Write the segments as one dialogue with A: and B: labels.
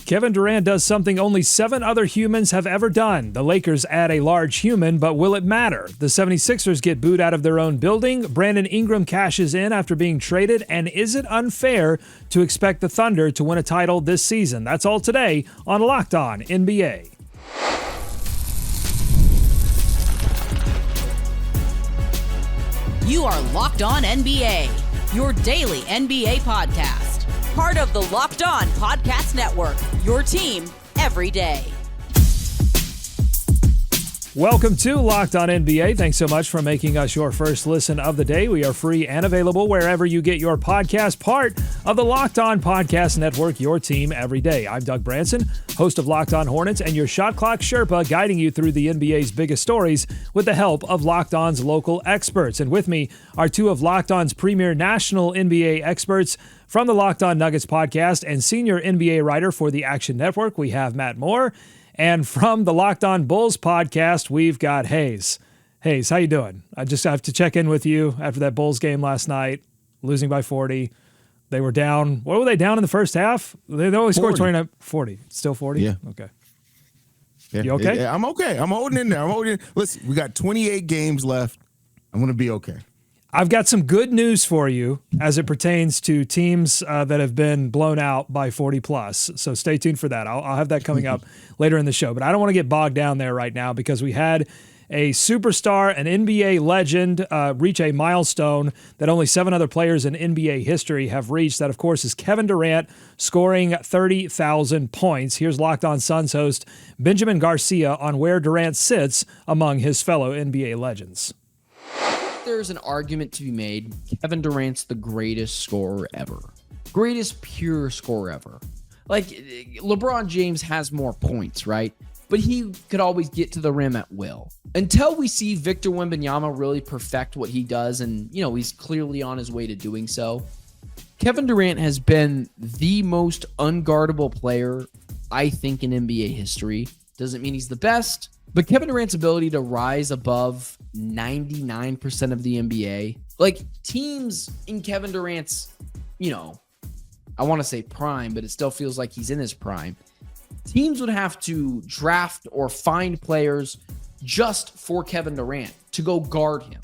A: Kevin Durant does something only 7 other humans have ever done. The Lakers add a large human, but will it matter? The 76ers get booed out of their own building. Brandon Ingram cashes in after being traded. And is it unfair to expect the Thunder to win a title this season? That's all today on Locked On NBA.
B: You are Locked On NBA, your daily NBA podcast. Part of the Locked On Podcast Network, your team every day.
A: Welcome to Locked On NBA. Thanks so much for making us your first listen of the day. We are free and available wherever you get your podcast, part of the Locked On Podcast Network, your team every day. I'm Doug Branson, host of Locked On Hornets and your Shot Clock Sherpa, guiding you through the NBA's biggest stories with the help of Locked On's local experts. And with me are 2 of Locked On's premier national NBA experts from the Locked On Nuggets podcast and senior NBA writer for the Action Network. We have Matt Moore. And from the Locked On Bulls podcast, we've got Hayes. Hayes, how you doing? I just have to check in with you after that Bulls game last night, losing by 40. They were down. What were they down in the first half? They only scored 29. 40. Still 40?
C: Yeah.
A: Okay.
C: Yeah.
A: You okay?
C: Yeah, I'm okay. I'm holding in there. Listen, we got 28 games left. I'm going to be okay.
A: I've got some good news for you as it pertains to teams that have been blown out by 40 plus. So stay tuned for that. I'll have that coming up later in the show. But I don't want to get bogged down there right now because we had a superstar, an NBA legend, reach a milestone that only 7 other players in NBA history have reached. That, of course, is Kevin Durant scoring 30,000 points. Here's Locked On Suns host Benjamin Garcia on where Durant sits among his fellow NBA legends.
D: There's an argument to be made. Kevin Durant's the greatest scorer ever. Greatest pure scorer ever. Like, LeBron James has more points, right? But he could always get to the rim at will. Until we see Victor Wembanyama really perfect what he does, and, you know, he's clearly on his way to doing so, Kevin Durant has been the most unguardable player, I think, in NBA history. Doesn't mean he's the best, but Kevin Durant's ability to rise above 99% of the NBA, like teams in Kevin Durant's, you know, I want to say prime, but it still feels like he's in his prime. Teams would have to draft or find players just for Kevin Durant to go guard him.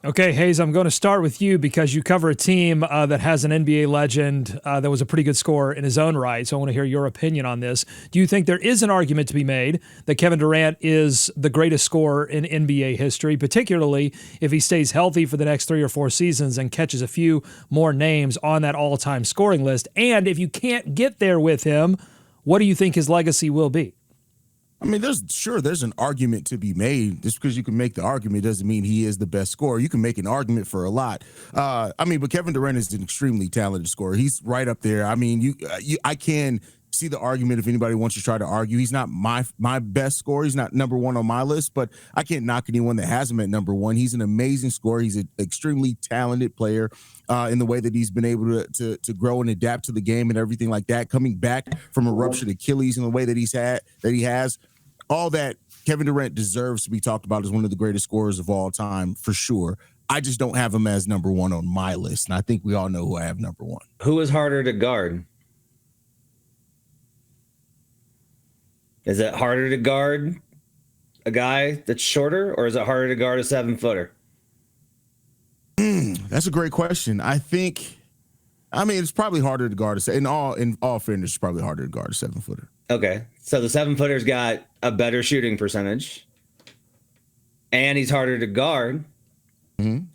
A: Okay, Hayes, I'm going to start with you because you cover a team that has an NBA legend that was a pretty good scorer in his own right, so I want to hear your opinion on this. Do you think there is an argument to be made that Kevin Durant is the greatest scorer in NBA history, particularly if he stays healthy for the next 3 or 4 seasons and catches a few more names on that all-time scoring list? And if you can't get there with him, what do you think his legacy will be?
C: I mean, there's an argument to be made. Just because you can make the argument doesn't mean he is the best scorer. You can make an argument for a lot. But Kevin Durant is an extremely talented scorer. He's right up there. I mean, I can see the argument if anybody wants to try to argue. He's not my best scorer. He's not number 1 on my list, but I can't knock anyone that has him at number 1. He's an amazing scorer. He's an extremely talented player in the way that he's been able to grow and adapt to the game and everything like that. Coming back from a ruptured Achilles in the way that he has. All that Kevin Durant deserves to be talked about as one of the greatest scorers of all time, for sure. I just don't have him as number 1 on my list, and I think we all know who I have number 1.
E: Who is harder to guard? Is it harder to guard a guy that's shorter, or is it harder to guard a 7-footer?
C: That's a great question. It's probably harder to guard in all fairness, it's probably harder to guard a 7-footer.
E: Okay, so the 7-footer's got a better shooting percentage, and he's harder to guard.
C: Mm-hmm.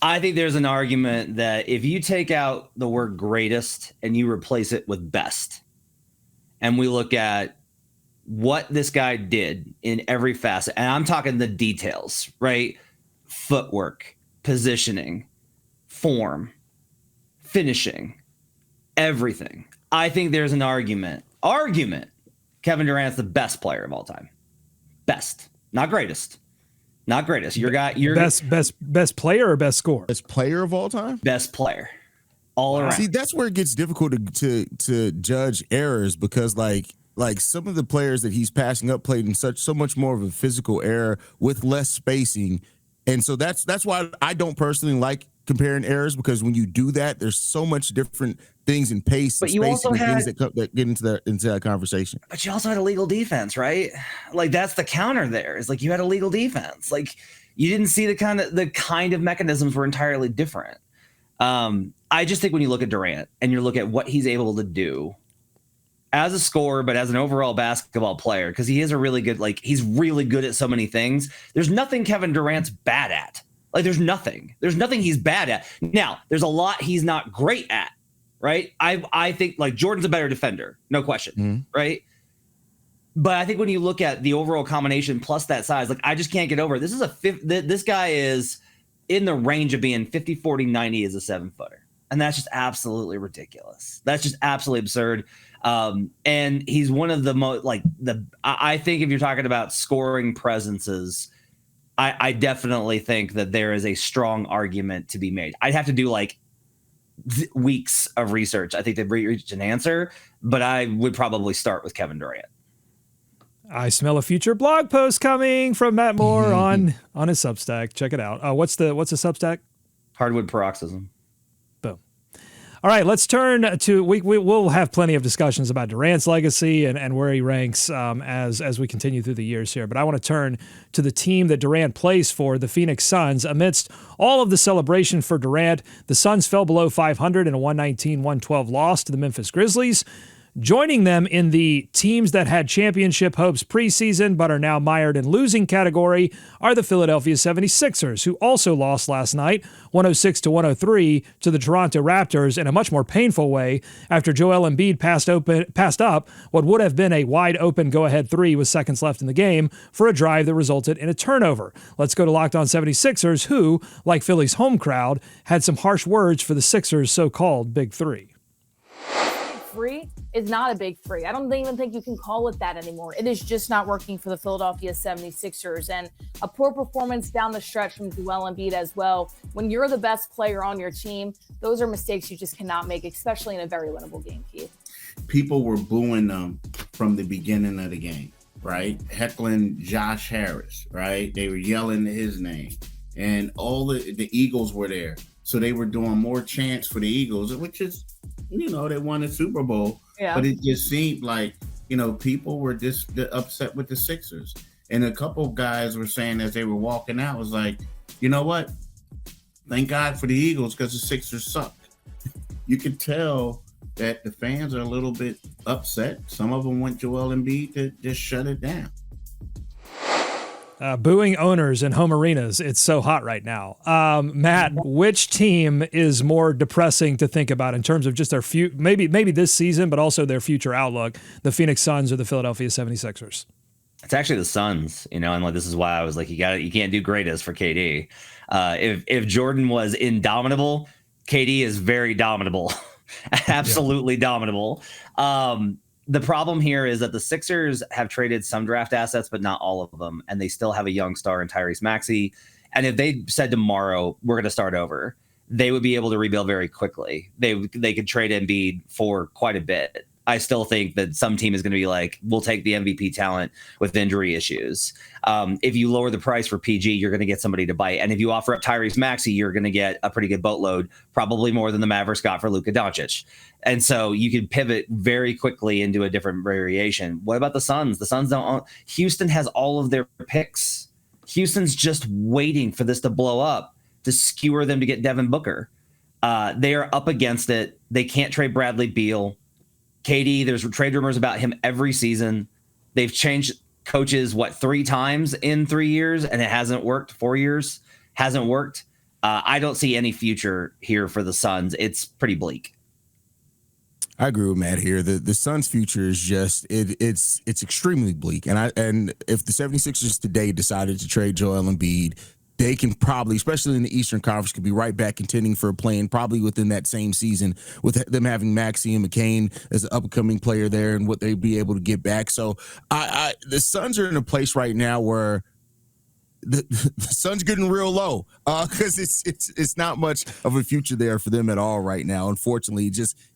E: I think there's an argument that if you take out the word greatest and you replace it with best, and we look at what this guy did in every facet, and I'm talking the details, right? Footwork, positioning, form, finishing, everything. I think there's an argument. Kevin Durant's the best player of all time. Best, not greatest. Not greatest. Your
A: best player or best scorer?
C: Best player of all time?
E: Best player. All around.
C: See, that's where it gets difficult to judge errors because like some of the players that he's passing up played in so much more of a physical era with less spacing And so that's why I don't personally like comparing eras, because when you do that, there's so much different things in pace and spacing and things that get into that conversation.
E: But you also had illegal defense, right? Like that's the counter there. Is like you had illegal defense. Like you didn't see the kind of mechanisms were entirely different. I just think when you look at Durant and you look at what he's able to do as a scorer, but as an overall basketball player, because he is he's really good at so many things. There's nothing Kevin Durant's bad at. Like there's nothing he's bad at. Now there's a lot he's not great at, right? I think like Jordan's a better defender, no question, right? But I think when you look at the overall combination plus that size, like I just can't get over it. This guy is in the range of being 50, 40, 90 as a 7-footer. And that's just absolutely ridiculous. That's just absolutely absurd. And he's one of the most I think if you're talking about scoring presences, I definitely think that there is a strong argument to be made. I'd have to do weeks of research, I think, to reach an answer, but I would probably start with Kevin Durant.
A: I smell a future blog post coming from Matt Moore on his Substack. Check it out. What's the Substack?
E: Hardwood Paroxysm.
A: Boom. All right, let's turn to we'll have plenty of discussions about Durant's legacy and where he ranks as we continue through the years here. But I want to turn to the team that Durant plays for, the Phoenix Suns. Amidst all of the celebration for Durant, the Suns fell below 500 in a 119-112 loss to the Memphis Grizzlies. Joining them in the teams that had championship hopes preseason but are now mired in losing category are the Philadelphia 76ers, who also lost last night 106-103 to the Toronto Raptors in a much more painful way after Joel Embiid passed up what would have been a wide-open go-ahead three with seconds left in the game for a drive that resulted in a turnover. Let's go to Locked On 76ers, who, like Philly's home crowd, had some harsh words for the Sixers' so-called Big Three.
F: Three is not a big three. I don't even think you can call it that anymore. It is just not working for the Philadelphia 76ers, and a poor performance down the stretch from Joel Embiid as well. When you're the best player on your team, those are mistakes you just cannot make, especially in a very winnable game, Keith.
G: People were booing them from the beginning of the game, right? Heckling Josh Harris, right? They were yelling his name, and all the Eagles were there. So they were doing more chants for the Eagles, which is, they won the Super Bowl. Yeah. But it just seemed like, people were just upset with the Sixers. And a couple of guys were saying as they were walking out, was like, you know what? Thank God for the Eagles because the Sixers suck. You could tell that the fans are a little bit upset. Some of them want Joel Embiid to just shut it down.
A: Booing owners in home arenas. It's so hot right now. Matt, which team is more depressing to think about in terms of just their maybe this season, but also their future outlook, the Phoenix Suns or the Philadelphia 76ers?
E: It's actually the Suns, and this is why I was like, you can't do greatest for KD. If Jordan was indomitable, KD is very dominable, absolutely dominable. The problem here is that the Sixers have traded some draft assets, but not all of them. And they still have a young star in Tyrese Maxey. And if they said tomorrow, we're going to start over, they would be able to rebuild very quickly. They could trade Embiid for quite a bit. I still think that some team is going to be like, we'll take the MVP talent with injury issues. If you lower the price for PG, you're going to get somebody to bite. And if you offer up Tyrese Maxey, you're going to get a pretty good boatload, probably more than the Mavericks got for Luka Doncic. And so you can pivot very quickly into a different variation. What about the Suns? The Suns don't own. Houston has all of their picks. Houston's just waiting for this to blow up to skewer them to get Devin Booker. They are up against it. They can't trade Bradley Beal. KD, there's trade rumors about him every season. They've changed coaches, 3 times in 3 years, and it hasn't worked. 4 years hasn't worked. I don't see any future here for the Suns. It's pretty bleak.
C: I agree with Matt here. The Suns' future is just it's extremely bleak. And if the 76ers today decided to trade Joel Embiid, they can probably, especially in the Eastern Conference, could be right back contending for a play-in probably within that same season with them having Maxey and McCain as an upcoming player there and what they'd be able to get back. So the Suns are in a place right now where the Suns getting real low because it's not much of a future there for them at all right now. Unfortunately,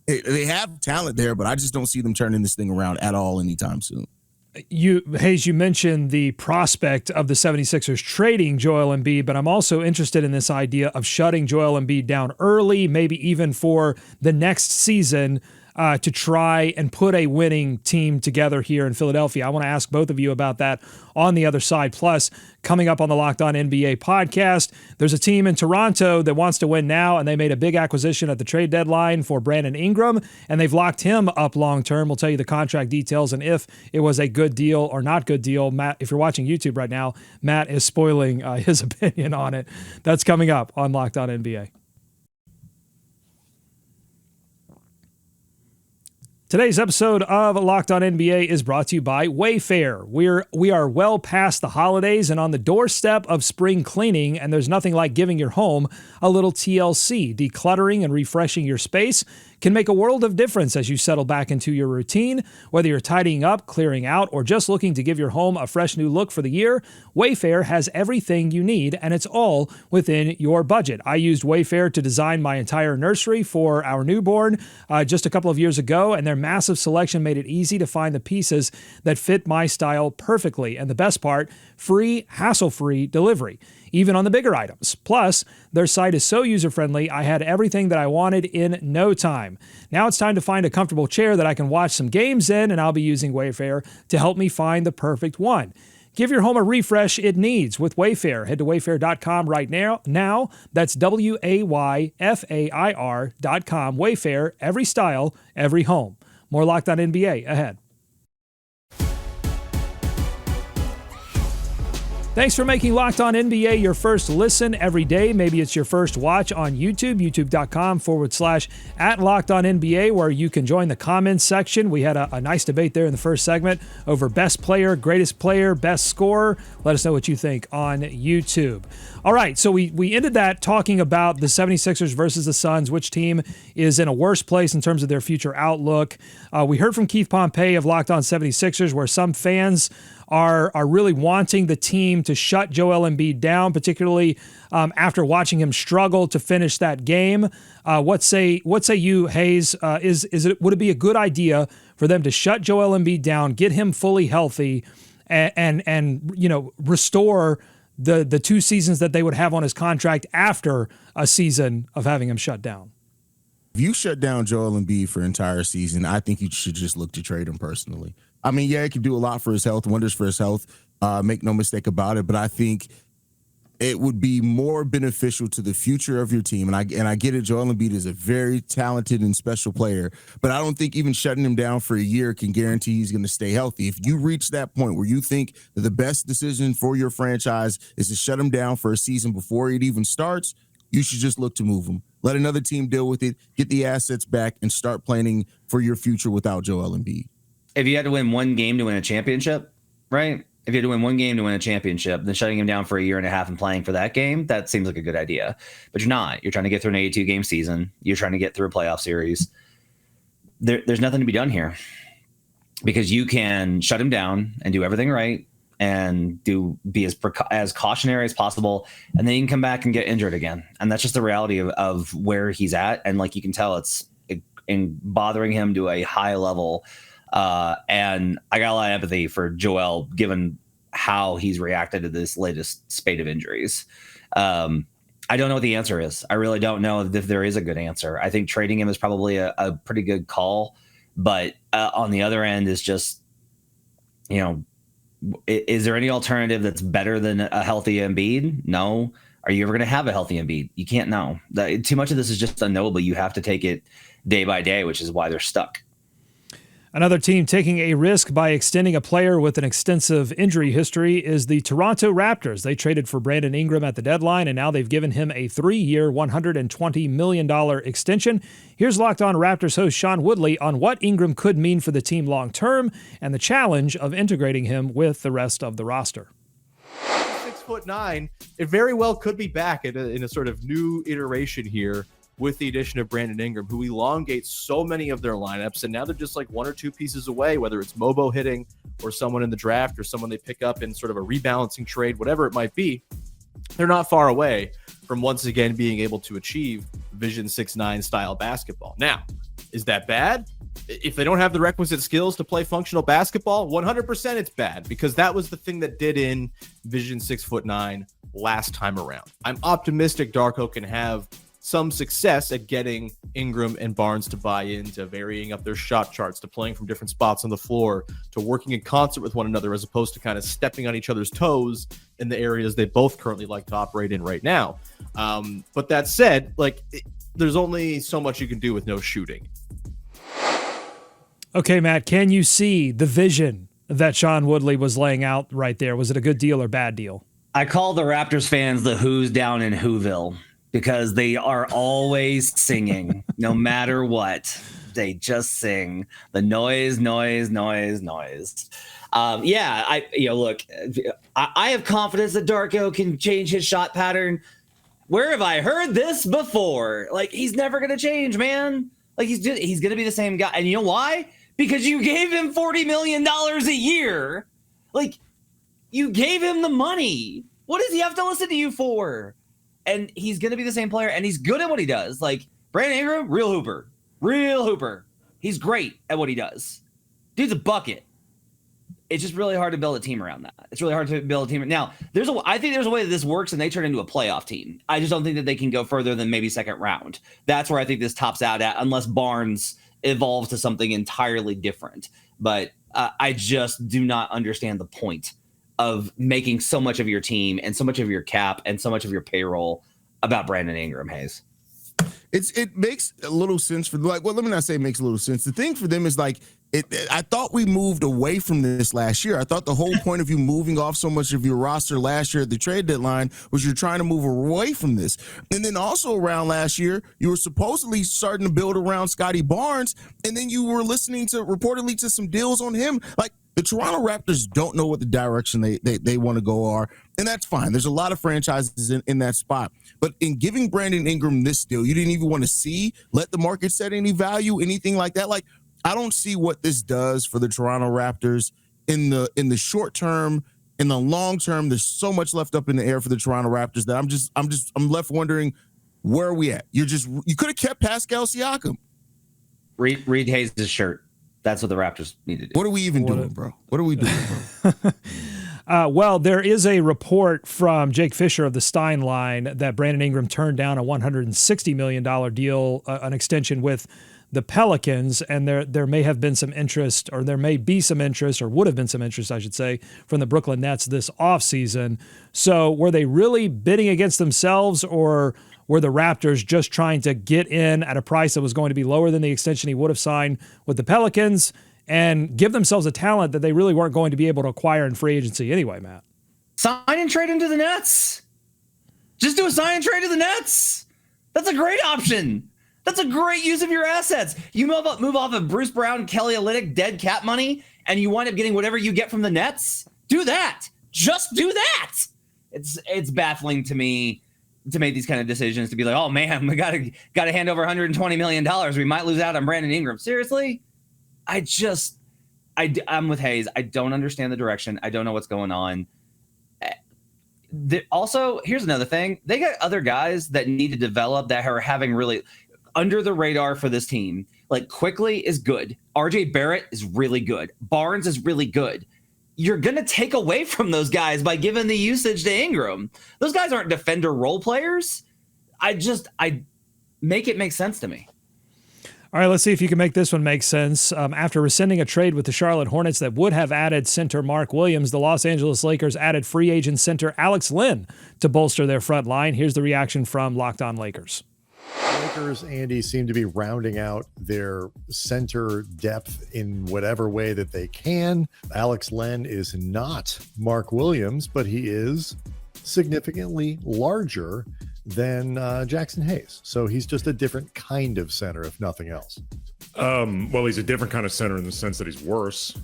C: they have talent there, but I just don't see them turning this thing around at all anytime soon.
A: Hayes, you mentioned the prospect of the 76ers trading Joel Embiid, but I'm also interested in this idea of shutting Joel Embiid down early, maybe even for the next season, to try and put a winning team together here in Philadelphia. I want to ask both of you about that on the other side. Plus, coming up on the Locked On NBA podcast, there's a team in Toronto that wants to win now, and they made a big acquisition at the trade deadline for Brandon Ingram, and they've locked him up long-term. We'll tell you the contract details and if it was a good deal or not good deal. Matt, if you're watching YouTube right now, Matt is spoiling his opinion on it. That's coming up on Locked On NBA. Today's episode of Locked On NBA is brought to you by Wayfair. We are well past the holidays and on the doorstep of spring cleaning, and there's nothing like giving your home a little TLC. Decluttering and refreshing your space can make a world of difference as you settle back into your routine. Whether you're tidying up, clearing out, or just looking to give your home a fresh new look for the year, Wayfair has everything you need, and it's all within your budget. I used Wayfair to design my entire nursery for our newborn just a couple of years ago, and their massive selection made it easy to find the pieces that fit my style perfectly. And the best part, free, hassle-free delivery, even on the bigger items. Plus, their site is so user-friendly, I had everything that I wanted in no time. Now it's time to find a comfortable chair that I can watch some games in, and I'll be using Wayfair to help me find the perfect one. Give your home a refresh it needs with Wayfair. Head to wayfair.com right now. That's WAYFAIR.com. Wayfair, every style, every home. More Locked On NBA ahead. Thanks for making Locked On NBA your first listen every day. Maybe it's your first watch on YouTube, youtube.com/@LockedOnNBA, where you can join the comments section. We had a nice debate there in the first segment over best player, greatest player, best scorer. Let us know what you think on YouTube. All right, so we ended that talking about the 76ers versus the Suns, which team is in a worse place in terms of their future outlook. We heard from Keith Pompey of Locked On 76ers, where some fans are really wanting the team to shut Joel Embiid down, particularly after watching him struggle to finish that game. What say you, Hayes? Would it be a good idea for them to shut Joel Embiid down, get him fully healthy, and restore the 2 seasons that they would have on his contract after a season of having him shut down?
C: If you shut down Joel Embiid for an entire season, I think you should just look to trade him personally. I mean, yeah, it can do a lot for his health, wonders for his health. Make no mistake about it. But I think it would be more beneficial to the future of your team. And I get it. Joel Embiid is a very talented and special player, but I don't think even shutting him down for a year can guarantee he's going to stay healthy. If you reach that point where you think that the best decision for your franchise is to shut him down for a season before it even starts, you should just look to move him. Let another team deal with it, get the assets back, and start planning for your future without Joel Embiid.
E: If you had to win one game to win a championship, right? If you had to win one game to win a championship, then shutting him down for a year and a half and playing for that game, that seems like a good idea. But you're not. You're trying to get through an 82-game season. You're trying to get through a playoff series. There's nothing to be done here because you can shut him down and do everything right and be as cautionary as possible, and then you can come back and get injured again. And that's just the reality of where he's at. And like you can tell, it's bothering him to a high level. And I got a lot of empathy for Joel, given how he's reacted to this latest spate of injuries. I don't know what the answer is. I really don't know if there is a good answer. I think trading him is probably a pretty good call, but on the other end is just, is there any alternative that's better than a healthy Embiid? No. Are you ever going to have a healthy Embiid? You can't know. Too much of this is just unknowable. You have to take it day by day, which is why they're stuck.
A: Another team taking a risk by extending a player with an extensive injury history is the Toronto Raptors. They traded for Brandon Ingram at the deadline, and now they've given him a 3-year, $120 million extension. Here's Locked On Raptors host Sean Woodley on what Ingram could mean for the team long-term and the challenge of integrating him with the rest of the roster.
H: 6'9", it very well could be back in a sort of new iteration here with the addition of Brandon Ingram, who elongates so many of their lineups. And now they're just like 1 or 2 pieces away, whether it's Mobo hitting or someone in the draft or someone they pick up in sort of a rebalancing trade, whatever it might be. They're not far away from once again being able to achieve Vision 6'9" style basketball. Now, is that bad? if they don't have the requisite skills to play functional basketball, 100% it's bad, because that was the thing that did in Vision 6'9" last time around. I'm optimistic Darko can have some success at getting Ingram and Barnes to buy into varying up their shot charts, to playing from different spots on the floor, to working in concert with one another, as opposed to kind of stepping on each other's toes in the areas they both currently like to operate in right now. But that said, there's only so much you can do with no shooting.
A: Okay, Matt, can you see the vision that Sean Woodley was laying out right there? Was it a good deal or bad deal?
E: I call the Raptors fans the Who's down in Whoville, because they are always singing no matter what. They just sing the noise. Look, I have confidence that Darko can change his shot pattern. Where have I heard this before? He's never going to change, man. He's going to be the same guy. And you know why? Because you gave him $40 million a year. You gave him the money. What does he have to listen to you for? And he's going to be the same player, and he's good at what he does. Brandon Ingram, real hooper. He's great at what he does. Dude's a bucket. It's just really hard to build a team around that. It's really hard to build a team. Now, I think there's a way that this works, and they turn into a playoff team. I just don't think that they can go further than maybe second round. That's where I think this tops out at, unless Barnes evolves to something entirely different. But I just do not understand the point of making so much of your team and so much of your cap and so much of your payroll about Brandon Ingram, Hayes.
C: It makes a little sense for let me not say it makes a little sense. The thing for them is I thought we moved away from this last year. I thought the whole point of you moving off so much of your roster last year at the trade deadline was you're trying to move away from this. And then also around last year, you were supposedly starting to build around Scotty Barnes, and then you were listening to reportedly to some deals on him. The Toronto Raptors don't know what the direction they want to go are, and that's fine. There's a lot of franchises in that spot. But in giving Brandon Ingram this deal, you didn't even want to let the market set any value, anything like that. I don't see what this does for the Toronto Raptors in the short term. In the long term, there's so much left up in the air for the Toronto Raptors that I'm left wondering, where are we at? You could have kept Pascal Siakam.
E: Read Hayes' shirt. That's what the Raptors need to do.
C: What are we even doing, bro? What are we doing, bro?
A: Well, there is a report from Jake Fisher of the Stein line that Brandon Ingram turned down a $160 million deal, an extension with the Pelicans, and there may have been some interest, or there may be some interest, or would have been some interest, I should say, from the Brooklyn Nets this offseason. So were they really bidding against themselves, or were the Raptors just trying to get in at a price that was going to be lower than the extension he would have signed with the Pelicans and give themselves a talent that they really weren't going to be able to acquire in free agency anyway, Matt?
E: Sign and trade him to the Nets. Just do a sign and trade to the Nets. That's a great option. That's a great use of your assets. You move off of Bruce Brown, Kelly Olynyk, dead cap money, and you wind up getting whatever you get from the Nets. Do that. Just do that. It's baffling to me to make these kind of decisions, to be like, oh man, we gotta hand over $120 million. We might lose out on Brandon Ingram. Seriously? I'm with Hayes. I don't understand the direction. I don't know what's going on. Also, here's another thing. They got other guys that need to develop that are having really under the radar for this team. Quickly is good. RJ Barrett is really good. Barnes is really good. You're going to take away from those guys by giving the usage to Ingram. Those guys aren't defender role players. I make it make sense to me.
A: All right, let's see if you can make this one make sense. After rescinding a trade with the Charlotte Hornets that would have added center Mark Williams, the Los Angeles Lakers added free agent center Alex Len to bolster their front line. Here's the reaction from Locked On Lakers.
I: Lakers, Andy, seem to be rounding out their center depth in whatever way that they can. Alex Len is not Mark Williams, but he is significantly larger than Jackson Hayes. So he's just a different kind of center, if nothing else.
J: Well, he's a different kind of center in the sense that he's worse.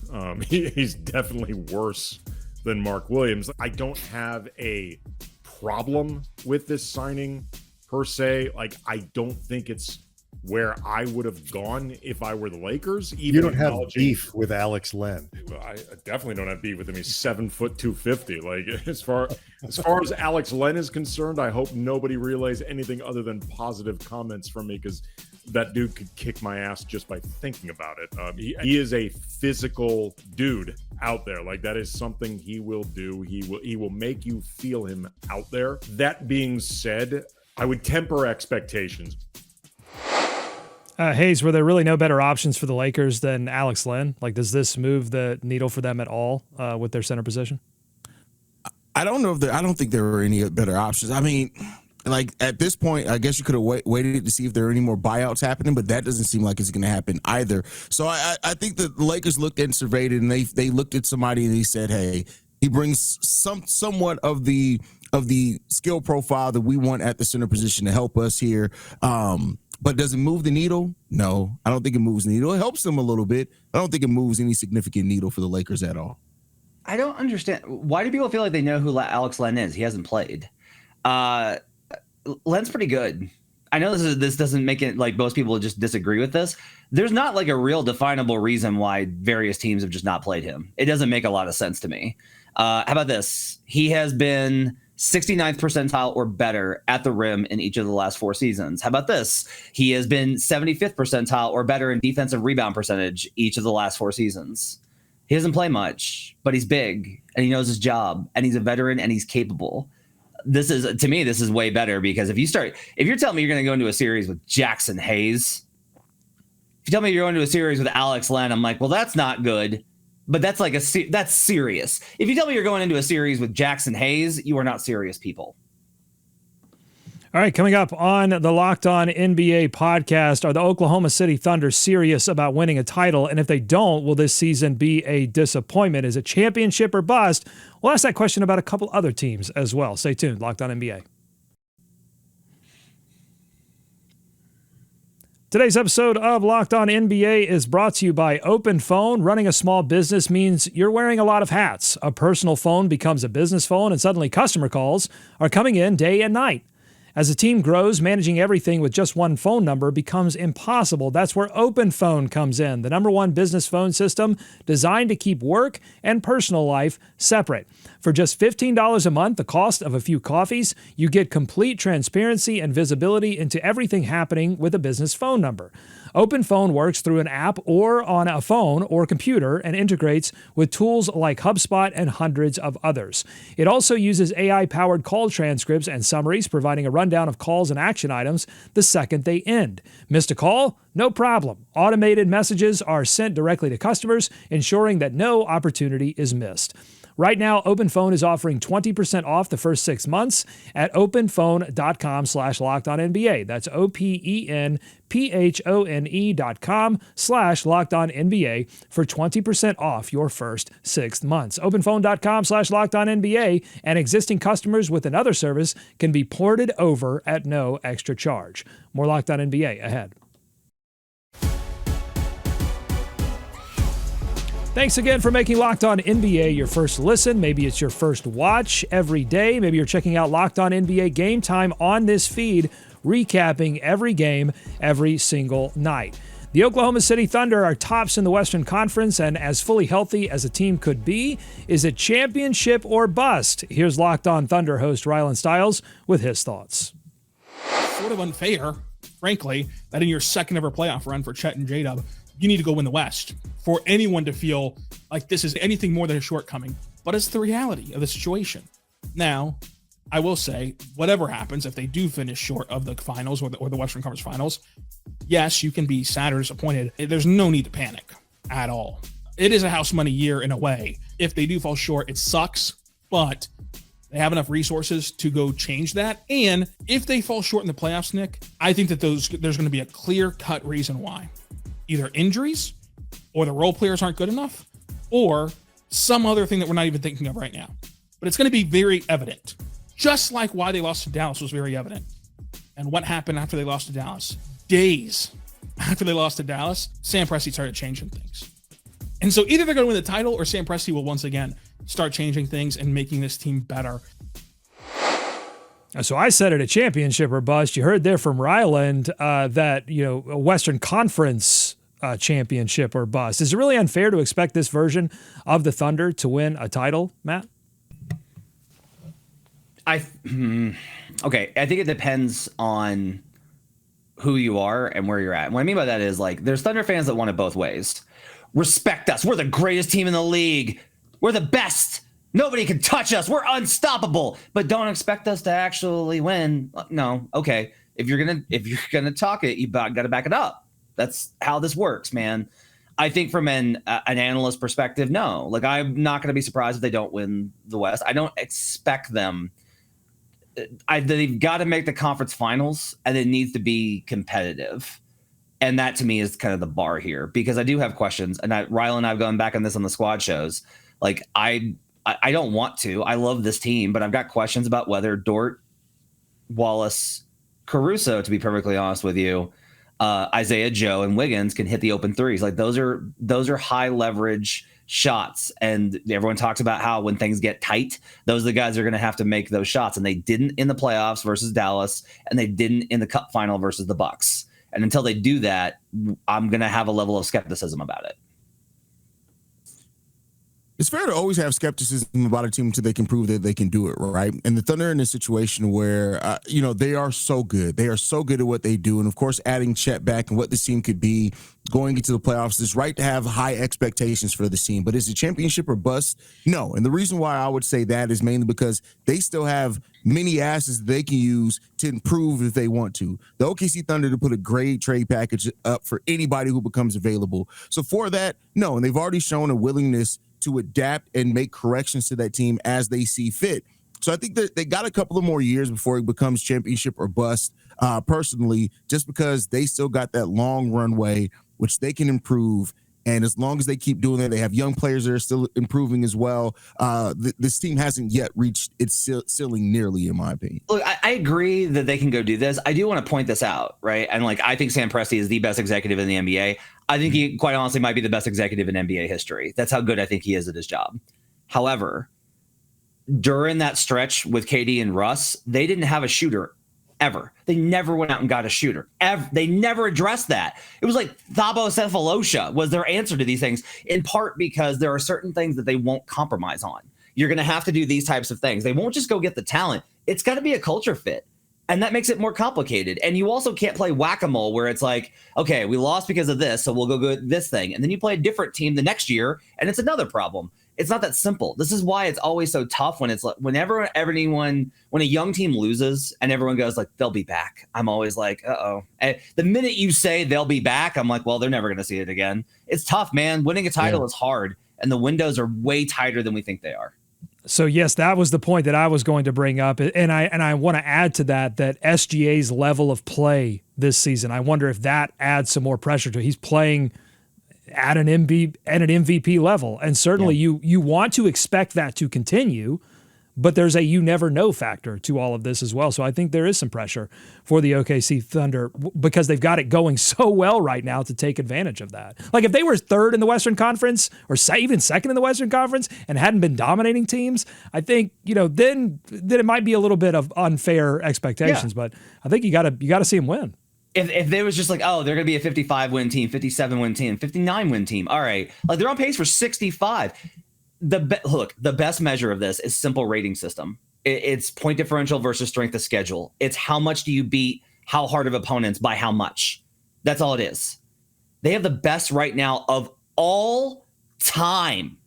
J: He's definitely worse than Mark Williams. I don't have a problem with this signing per se. I don't think it's where I would have gone if I were the Lakers. Even
I: you don't have beef with Alex Len.
J: I definitely don't have beef with him. He's 7 foot 250. As far as Alex Len is concerned, I hope nobody relays anything other than positive comments from me, because that dude could kick my ass just by thinking about it. He is a physical dude out there. Like, that is something he will do. He will make you feel him out there. That being said, I would temper expectations.
A: Hayes, were there really no better options for the Lakers than Alex Len? Like, does this move the needle for them at all with their center position?
C: I don't think there were any better options. I mean, like, at this point, I guess you could have waited to see if there are any more buyouts happening, but that doesn't seem like it's going to happen either. So I think that the Lakers looked and surveyed it, and they looked at somebody and they said, hey, he brings somewhat of the skill profile that we want at the center position to help us here. But does it move the needle? No, I don't think it moves the needle. It helps them a little bit. I don't think it moves any significant needle for the Lakers at all.
E: I don't understand. Why do people feel like they know who Alex Len is? He hasn't played. Len's pretty good. I know this doesn't make it like most people just disagree with this. There's not like a real definable reason why various teams have just not played him. It doesn't make a lot of sense to me. How about this? He has been 69th percentile or better at the rim in each of the last 4 seasons. How about this? He has been 75th percentile or better in defensive rebound percentage each of the last 4 seasons. He doesn't play much, but he's big and he knows his job and he's a veteran and he's capable. This is way better, because if you're telling me you're going to go into a series with Jackson Hayes, if you tell me you're going to a series with Alex Len, I'm like, well, that's not good. But that's that's serious. If you tell me you're going into a series with Jackson Hayes, you are not serious people.
A: All right, coming up on the Locked On NBA podcast, are the Oklahoma City Thunder serious about winning a title? And if they don't, will this season be a disappointment? Is it championship or bust? We'll ask that question about a couple other teams as well. Stay tuned. Locked On NBA. Today's episode of Locked On NBA is brought to you by Open Phone. Running a small business means you're wearing a lot of hats. A personal phone becomes a business phone, and suddenly customer calls are coming in day and night. As a team grows, managing everything with just one phone number becomes impossible. That's where Open Phone comes in, the #1 business phone system designed to keep work and personal life separate. For just $15 a month, the cost of a few coffees, you get complete transparency and visibility into everything happening with a business phone number. Open Phone works through an app or on a phone or computer and integrates with tools like HubSpot and hundreds of others. It also uses AI-powered call transcripts and summaries, providing a rundown of calls and action items the second they end. Missed a call? No problem. Automated messages are sent directly to customers, ensuring that no opportunity is missed. Right now, Open Phone is offering 20% off the first 6 months at openphone.com/LockedOnNBA. That's openphone.com/LockedOnNBA for 20% off your first 6 months. Openphone.com/LockedOnNBA, and existing customers with another service can be ported over at no extra charge. More Locked On NBA ahead. Thanks again for making Locked On NBA your first listen. Maybe it's your first watch every day. Maybe you're checking out Locked On NBA Game Time on this feed, recapping every game every single night. The Oklahoma City Thunder are tops in the Western Conference, and as fully healthy as a team could be, is it championship or bust? Here's Locked On Thunder host Rylan Stiles with his thoughts.
K: Sort of unfair, frankly, that in your second ever playoff run for Chet and J-Dub, you need to go win the West for anyone to feel like this is anything more than a shortcoming. But it's the reality of the situation. Now, I will say, whatever happens, if they do finish short of the finals or the Western Conference Finals, yes, you can be sad or disappointed. There's no need to panic at all. It is a house money year in a way. If they do fall short, it sucks, but they have enough resources to go change that. And if they fall short in the playoffs, Nick, I think that there's going to be a clear-cut reason why. Either injuries, or the role players aren't good enough, or some other thing that we're not even thinking of right now. But it's going to be very evident. Just like why they lost to Dallas was very evident. And what happened after they lost to Dallas? Days after they lost to Dallas, Sam Presti started changing things. And so either they're going to win the title, or Sam Presti will once again start changing things and making this team better.
A: So I said it, a championship or bust. You heard there from Ryland that, a Western Conference championship or bust. Is it really unfair to expect this version of the Thunder to win a title, Matt?
E: Okay, I think it depends on who you are and where you're at. And what I mean by that is, like, there's Thunder fans that want it both ways. Respect us. We're the greatest team in the league. We're the best. Nobody can touch us. We're unstoppable. But don't expect us to actually win. No. Okay. If you're gonna talk it, you got to back it up. That's how this works, man. I think from an analyst perspective, no. Like, I'm not going to be surprised if they don't win the West. I don't expect them. They've got to make the conference finals, and it needs to be competitive. And that, to me, is kind of the bar here, because I do have questions. And Riley and I have gone back on this on the squad shows. Like, I don't want to. I love this team, but I've got questions about whether Dort, Wallace, Caruso, to be perfectly honest with you, Isaiah Joe, and Wiggins can hit the open threes. Like, those are high leverage shots, and everyone talks about how when things get tight, those are the guys that are going to have to make those shots, and they didn't in the playoffs versus Dallas, and they didn't in the Cup final versus the Bucks. And until they do that, I'm going to have a level of skepticism about it.
C: It's fair to always have skepticism about a team until they can prove that they can do it, right? And the Thunder are in a situation where, they are so good. They are so good at what they do. And, of course, adding Chet back and what this team could be going into the playoffs, it's right to have high expectations for this team. But is it championship or bust? No. And the reason why I would say that is mainly because they still have many assets they can use to improve if they want to. The OKC Thunder to put a great trade package up for anybody who becomes available. So for that, no. And they've already shown a willingness to adapt and make corrections to that team as they see fit. So I think that they got a couple of more years before it becomes championship or bust, personally, just because they still got that long runway, which they can improve. And as long as they keep doing that, they have young players that are still improving as well. This team hasn't yet reached its ceiling nearly, in my opinion.
E: Look, I agree that they can go do this. I do want to point this out, right? And, like, I think Sam Presti is the best executive in the NBA. I think he, quite honestly, might be the best executive in NBA history. That's how good I think he is at his job. However, during that stretch with KD and Russ, they didn't have a shooter ever. They never went out and got a shooter. They never addressed that. It was like Thabo Cephalosha was their answer to these things, in part because there are certain things that they won't compromise on. You're going to have to do these types of things. They won't just go get the talent. It's got to be a culture fit. And that makes it more complicated. And you also can't play whack-a-mole where it's like, okay, we lost because of this, so we'll go this thing. And then you play a different team the next year, and it's another problem. It's not that simple. This is why it's always so tough when it's like, when a young team loses and everyone goes like, they'll be back. I'm always like, uh-oh. And the minute you say they'll be back, I'm like, well, they're never going to see it again. It's tough, man. Winning a title is hard, and the windows are way tighter than we think they are.
A: So, yes, that was the point that I was going to bring up. And I want to add to that SGA's level of play this season, I wonder if that adds some more pressure to it. He's playing at an MVP level. And certainly you want to expect that to continue, but there's a you never know factor to all of this as well. So I think there is some pressure for the OKC Thunder because they've got it going so well right now to take advantage of that. Like, if they were third in the Western Conference or even second in the Western Conference and hadn't been dominating teams, I think, then it might be a little bit of unfair expectations, but I think you got to see them win.
E: If they was just like, oh, they're going to be a 55-win team, 57-win team, 59-win team. All right. Like, they're on pace for 65. The best measure of this is simple rating system. It's point differential versus strength of schedule. It's how much do you beat how hard of opponents by how much. That's all it is. They have the best right now of all time.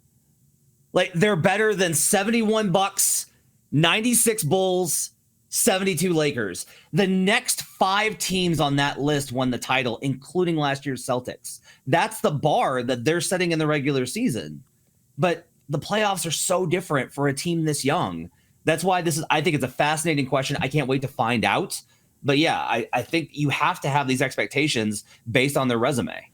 E: Like, they're better than 71 Bucks, 96 Bulls, 72 Lakers. The next 5 teams on that list won the title, including last year's Celtics. That's the bar that they're setting in the regular season. But the playoffs are so different for a team this young. That's why I think it's a fascinating question. I can't wait to find out. But yeah, I think you have to have these expectations based on their resume.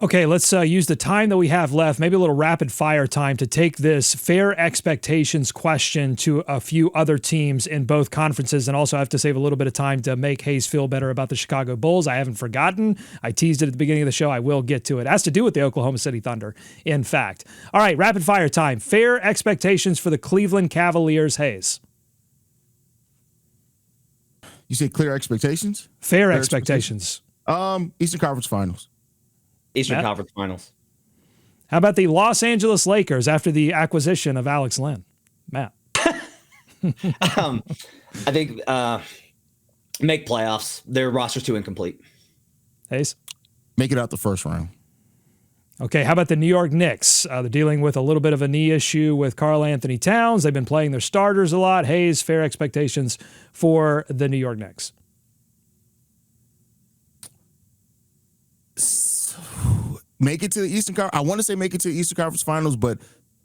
A: Okay, let's use the time that we have left, maybe a little rapid fire time, to take this fair expectations question to a few other teams in both conferences. And also I have to save a little bit of time to make Hayes feel better about the Chicago Bulls. I haven't forgotten. I teased it at the beginning of the show. I will get to it. It has to do with the Oklahoma City Thunder, in fact. All right, rapid fire time. Fair expectations for the Cleveland Cavaliers, Hayes.
C: You say clear expectations?
A: Fair expectations.
C: Eastern Conference Finals.
E: Eastern Conference Finals.
A: How about the Los Angeles Lakers after the acquisition of Alex Len? Matt.
E: I think Make playoffs. Their roster's too incomplete.
A: Hayes?
C: Make it out the first round.
A: Okay, how about the New York Knicks? They're dealing with a little bit of a knee issue with Karl Anthony Towns. They've been playing their starters a lot. Hayes, fair expectations for the New York Knicks?
C: Make it to the Eastern Conference. I want to say make it to the Eastern Conference Finals, but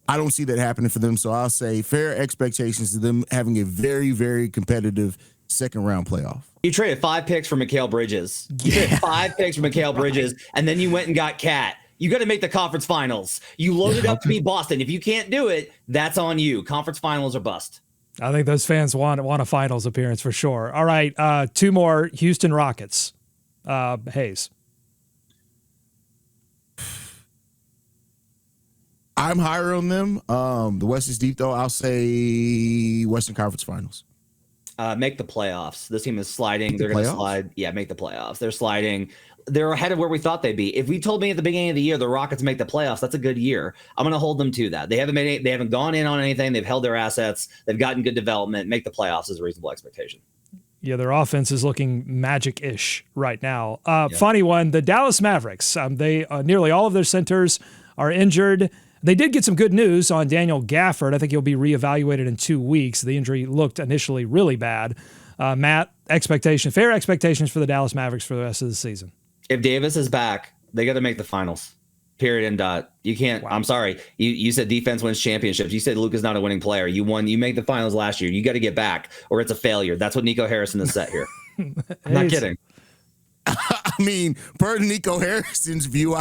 C: I don't see that happening for them. So I'll say fair expectations to them having a very, very competitive second round playoff.
E: You traded 5 picks for Mikal Bridges. You traded 5 picks for Mikal Bridges, and then you went and got Cat. You got to make the conference finals. You loaded up to beat Boston. If you can't do it, that's on you. Conference finals are bust.
A: I think those fans want a finals appearance for sure. All right, 2 more. Houston Rockets. Hayes.
C: I'm higher on them. The West is deep, though. I'll say Western Conference Finals.
E: Make the playoffs. This team is sliding. They're going to slide. Yeah, make the playoffs. They're sliding. They're ahead of where we thought they'd be. If we told me at the beginning of the year the Rockets make the playoffs, that's a good year. I'm going to hold them to that. They haven't gone in on anything. They've held their assets. They've gotten good development. Make the playoffs is a reasonable expectation.
A: Yeah, their offense is looking magic-ish right now. Funny one, the Dallas Mavericks. They nearly all of their centers are injured. They did get some good news on Daniel Gafford. I think he'll be reevaluated in 2 weeks. The injury looked initially really bad. Matt, fair expectations for the Dallas Mavericks for the rest of the season.
E: If Davis is back, they got to make the finals. Period and dot. You can't. Wow. I'm sorry. You said defense wins championships. You said Luka's not a winning player. You made the finals last year. You got to get back, or it's a failure. That's what Nico Harrison has set here. I'm not kidding.
C: I mean, per Nico Harrison's view,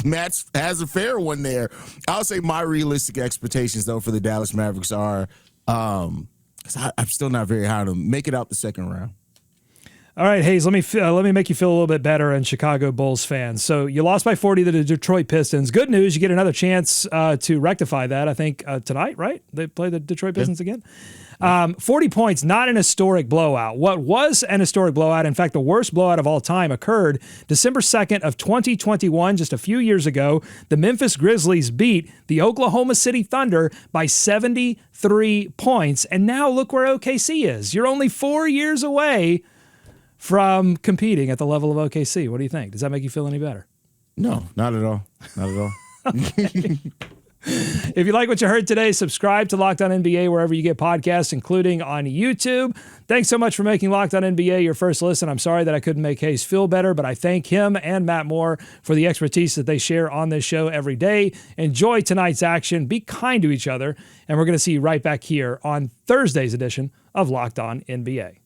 C: Matt has a fair one there. I'll say my realistic expectations, though, for the Dallas Mavericks are, because I'm still not very high on them, make it out the second round.
A: All right, Hayes, let me make you feel a little bit better, and Chicago Bulls fans. So you lost by 40 to the Detroit Pistons. Good news, you get another chance to rectify that, I think, tonight, right? They play the Detroit Pistons again. 40 points, not an historic blowout. What was an historic blowout, in fact, the worst blowout of all time, occurred December 2nd of 2021, just a few years ago. The Memphis Grizzlies beat the Oklahoma City Thunder by 73 points. And now look where OKC is. You're only 4 years away from competing at the level of OKC. What do you think? Does that make you feel any better?
C: No, not at all. Not at all.
A: If you like what you heard today, subscribe to Locked On NBA wherever you get podcasts, including on YouTube. Thanks so much for making Locked On NBA your first listen. I'm sorry that I couldn't make Hayes feel better, but I thank him and Matt Moore for the expertise that they share on this show every day. Enjoy tonight's action. Be kind to each other, and we're going to see you right back here on Thursday's edition of Locked On NBA.